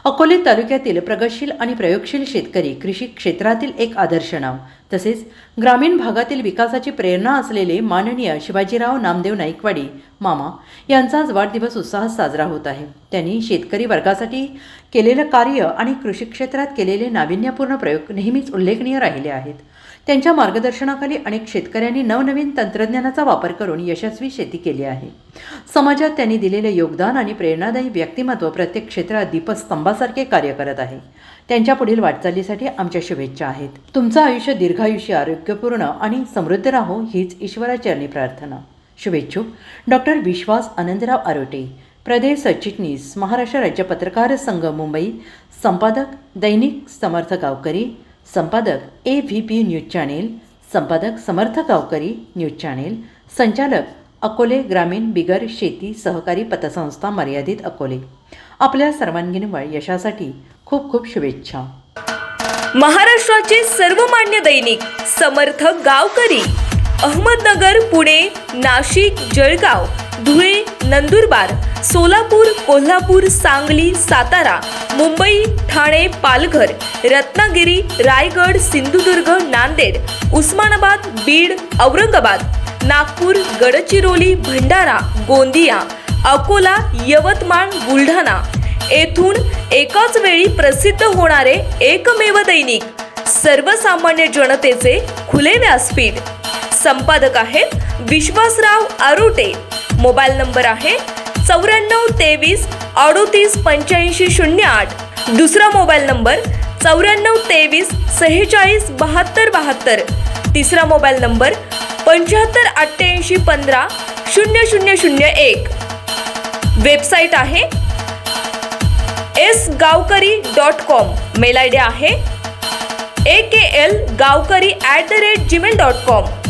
अकोले तालुक्यातील प्रगतशील आणि प्रयोगशील शेतकरी, कृषी क्षेत्रातील एक आदर्श नाव, तसेच ग्रामीण भागातील विकासाची प्रेरणा असलेले माननीय शिवाजीराव नामदेव नाईकवाडी मामा यांचा आज वाढदिवस उत्साहात साजरा होत आहे. त्यांनी शेतकरी वर्गासाठी केलेलं कार्य आणि कृषी क्षेत्रात केलेले नाविन्यपूर्ण प्रयोग नेहमीच उल्लेखनीय राहिले आहेत. त्यांच्या मार्गदर्शनाखाली अनेक शेतकऱ्यांनी नवनवीन तंत्रज्ञानाचा वापर करून यशस्वी शेती केली आहे. समाजात त्यांनी दिलेले योगदान आणि प्रेरणादायी व्यक्तिमत्व प्रत्येक क्षेत्रात दीपस्तंभासारखे कार्य करत आहे. त्यांच्या पुढील वाटचालीसाठी आमच्या शुभेच्छा आहेत. तुमचं आयुष्य दीर्घायुष्य, आरोग्यपूर्ण आणि समृद्ध राहो हीच ईश्वराचरणी प्रार्थना. शुभेच्छुक डॉक्टर विश्वास आनंदराव आरोटे, प्रदेश सरचिटणीस, महाराष्ट्र राज्य पत्रकार संघ मुंबई, संपादक दैनिक समर्थ गावकरी, संपादक AVP न्यूज चॅनेल, संपादक समर्थ गावकरी न्यूज चॅनेल, संचालक अकोले ग्रामीण बिगर शेती सहकारी पतसंस्था मर्यादित अकोले. आपल्या सर्वांगीण यशासाठी खूप खूप शुभेच्छा. महाराष्ट्राचे सर्वमान्य दैनिक समर्थ गावकरी, अहमदनगर, पुणे, नाशिक, जळगाव, धुळे, नंदुरबार, सोलापूर, कोल्हापूर, सांगली, सातारा, मुंबई, ठाणे, पालघर, रत्नागिरी, रायगड, सिंधुदुर्ग, नांदेड, उस्मानाबाद, बीड, औरंगाबाद, नागपूर, गडचिरोली, भंडारा, गोंदिया, अकोला, यवतमाळ, बुलढाणा येथून एकाच वेळी प्रसिद्ध होणारे एकमेव दैनिक, सर्वसामान्य जनतेचे खुले व्यासपीठ. संपादक आहेत विश्वासराव आरोटे. मोबाईल नंबर आहे 9423 38 85 08. दुसरा मोबाईल नंबर 9423 46 72 72. तिसरा मोबाईल नंबर 75 88 15 0001. वेबसाईट आहे sgavkari.com. मेल आयडी आहे aklgavkari@gmail.com.